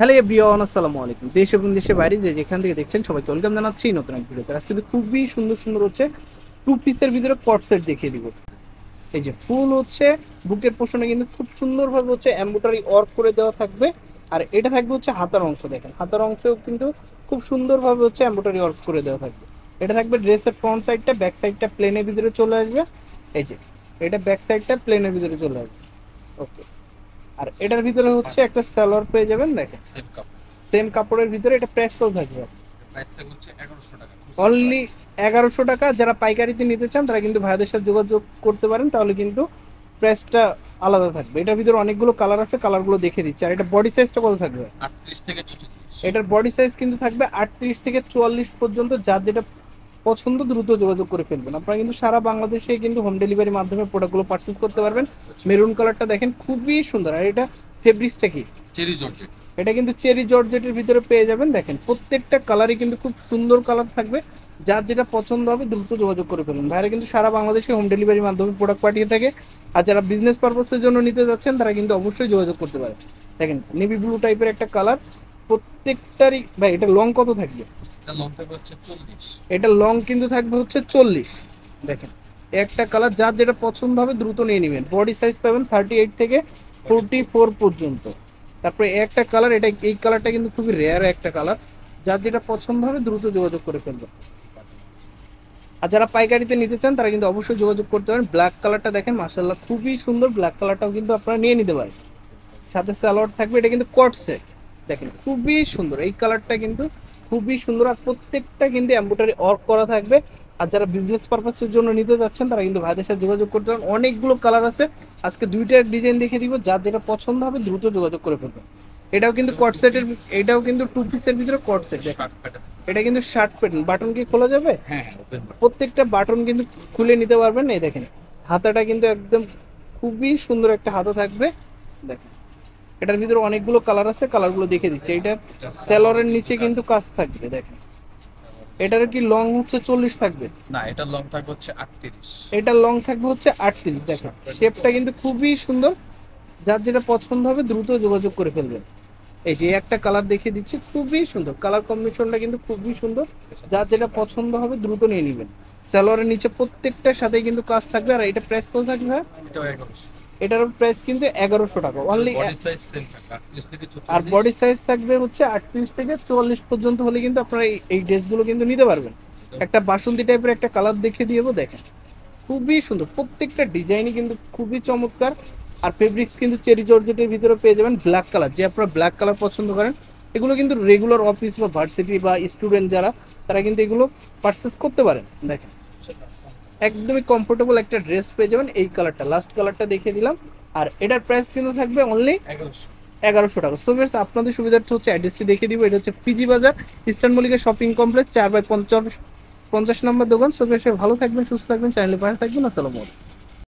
Hello everyone, আসসালামু আলাইকুম। দেশ এবং দেশের বাইরে যে যেখান থেকে দেখছেন সবাইকে ওয়েলকাম জানাচ্ছি নতুন এক ভিডিওতে। আজকে কিন্তু খুবই সুন্দর সুন্দর হচ্ছে টু পিসের ভিতরে কট সেট দেখিয়ে দিব। এই যে ফুল হচ্ছে বুকের পোর্শনে কিন্তু খুব সুন্দরভাবে হচ্ছে এমব্রয়ডারি ওয়ার্ক করে দেওয়া থাকবে। আর এটা থাকবে হচ্ছে হাতার অংশ, দেখেন হাতার অংশেও কিন্তু খুব সুন্দরভাবে হচ্ছে এমব্রয়ডারি ওয়ার্ক করে দেওয়া থাকবে। এটা থাকবে ড্রেসের ফ্রন্ট সাইডটা, ব্যাক সাইডটা প্লেনের ভিতরে চলে আসবে। এই যে এটা ব্যাক সাইডটা প্লেনের ভিতরে চলে আসবে। ওকে। আর এটার ভিতরে হচ্ছে একটা সালোয়ার পেয়ে যাবেন, দেখেন সেম কাপড়। সেম কাপড়ের ভিতরে এটা প্রেস করে থাকবে। প্রাইস থাকবে হচ্ছে 1100 টাকা। অনলি 1100 টাকা। যারা পাইকারিতে নিতে চান তারা কিন্তু ভাইদের সাথে যোগাযোগ করতে পারেন, তাহলে কিন্তু প্রাইসটা আলাদা থাকবে। এটার ভিতরে অনেকগুলো কালার আছে, কালারগুলো দেখে দিচ্ছি। আর এটা বডি সাইজটা কত থাকবে? 38 থেকে 44। এটার বডি সাইজ কিন্তু থাকবে 38 থেকে 44 পর্যন্ত। যার যেটা পছন্দ দ্রুত যোগাযোগ করে ফেলবেন। আপনারা কিন্তু সারা বাংলাদেশে কিন্তু হোম ডেলিভারির মাধ্যমে প্রোডাক্টগুলো পারচেজ করতে পারবেন। মেরুন কালারটা দেখেন খুবই সুন্দর। আর এটা ফেব্রিক্সটা কি? Cherry georgette. এটা কিন্তু চেরি জর্জেটের ভিতরে পেয়ে যাবেন। দেখেন প্রত্যেকটা কালারই কিন্তু খুব সুন্দর কালার থাকবে। যার যেটা পছন্দ হবে দ্রুত যোগাযোগ করে ফেলুন। ভাইরা কিন্তু সারা বাংলাদেশে হোম ডেলিভারির মাধ্যমে প্রোডাক্ট পাঠিয়ে থাকে। আর যারা বিজনেস পারপাসের জন্য নিতে যাচ্ছেন তারা কিন্তু অবশ্যই যোগাযোগ করতে পারে। দেখেন নেভি ব্লু টাইপের একটা কালার, প্রত্যেকটারই। ভাই এটা লং কত থাকবে? এটা লং থাকবে হচ্ছে 40। এটা লং কিন্তু থাকবে হচ্ছে 40। দেখেন একটা কালার, যার যেটা পছন্দ হবে দ্রুত নিয়ে নেবেন। বডি সাইজ পাবেন 38 থেকে 44 পর্যন্ত। তারপরে একটা কালার, এটা এই কালারটা কিন্তু খুবই রেয়ার একটা কালার। যার যেটা পছন্দ হবে দ্রুত যোগাযোগ করে ফেলবেন। আর যারা পাইকারিতে নিতে চান তারা কিন্তু অবশ্যই যোগাযোগ করতে পারেন। ব্ল্যাক কালারটা দেখেন মাশাআল্লাহ খুবই সুন্দর। ব্ল্যাক কালারটাও কিন্তু আপনারা নিয়ে নিতে পারেন। সাথে সালোয়ার থাকবে। এটা কিন্তু কট সেট, দেখেন খুবই সুন্দর। এই কালারটা কিন্তু খুবই সুন্দর। আর প্রত্যেকটা কিন্তু এমব্রয়ডারি ওয়ার্ক করা থাকবে। আর যারা বিজনেস পারপাসের জন্য নিতে যাচ্ছেন তারা কিন্তু ভাইদের সাথে যোগাযোগ করতে পারেন। অনেকগুলো কালার আছে, আজকে দুইটা ডিজাইন দেখে দিব। যার যেটা পছন্দ হবে দ্রুত যোগাযোগ করে ফেলবেন। এটাও কিন্তু কট সেটের, এটাও কিন্তু টু পিসের ভিতরে কট সেট। দেখেন শার্ট প্যাটার্ন। এটা কিন্তু শার্ট প্যাটার্ন। বাটন কি খোলা যাবে? হ্যাঁ হ্যাঁ, ওপেন বাটন। প্রত্যেকটা বাটন কিন্তু খুলে নিতে পারবেন। এই দেখেন হাতাটা কিন্তু একদম খুবই সুন্দর একটা হাতা থাকবে। দেখেন এটার ভিতরে অনেকগুলো কালার আছে, কালারগুলো দেখে দিচ্ছি। এটা সেলরের নিচে কিন্তু কাজ থাকবে। দেখেন এটার কি লং হচ্ছে 40 থাকবে? না, এটা লং থাকবে হচ্ছে 38। এটা লং থাকবে হচ্ছে 38। দেখেন শেপটা কিন্তু খুবই সুন্দর। যার যেটা পছন্দ হবে দ্রুত যোগাযোগ করে ফেলবেন। এই যে একটা কালার দেখিয়ে দিচ্ছি, খুবই সুন্দর কালার কম্বিনেশনটা কিন্তু খুবই সুন্দর। যার যেটা পছন্দ হবে দ্রুত নিয়ে নেবেন। সালোয়ারের নিচে প্রত্যেকটার সাথে কিন্তু কাজ থাকবে। আর এটা প্রাইস কত থাকবে? এটাও 1100। এটার প্রাইস কিন্তু 1100 টাকা অনলি। বডি সাইজ সেম থাকবে 38 থেকে আর 44। বডি সাইজ থাকবে হচ্ছে 38 থেকে 44 পর্যন্ত হলে কিন্তু আপনারা এই ড্রেসগুলো কিন্তু নিতে পারবেন। একটা বাসন্তী টাইপের একটা কালার দেখিয়ে দিয়েবো, দেখেন খুবই সুন্দর। প্রত্যেকটা ডিজাইনই কিন্তু খুবই চমৎকার। আর ফেব্রিক্স কিন্তু চেরি জর্জেটের ভিতরে পেয়ে যাবেন ব্ল্যাক কালার। যে আপনারা ব্ল্যাক কালার পছন্দ করেন, এগুলো কিন্তু রেগুলার অফিস বা ভার্সিটি বা স্টুডেন্ট যারা, তারা কিন্তু এগুলো পারচেস করতে পারেন। দেখেন একদমই কমফোর্টেবল একটা ড্রেস পেয়ে যাবেন। এই কালারটা লাস্ট কালারটা দেখিয়ে দিলাম। আর এটার প্রাইস কিন্তু থাকবে অনলি 1100। 1100 টাকা। সো ভিউয়ার্স আপনাদের সুবিধার্থে হচ্ছে অ্যাড্রেসটি দেখিয়ে দিব। এটা হচ্ছে পিজি বাজার, ইস্টার্ন মল্লিকা শপিং কমপ্লেক্স, 4/50 নম্বর দোকান। সো ভিউয়ার্স ভালো থাকবেন, সুস্থ থাকবেন, চ্যানেলে পাশে থাকবেন। আসসালামু আলাইকুম।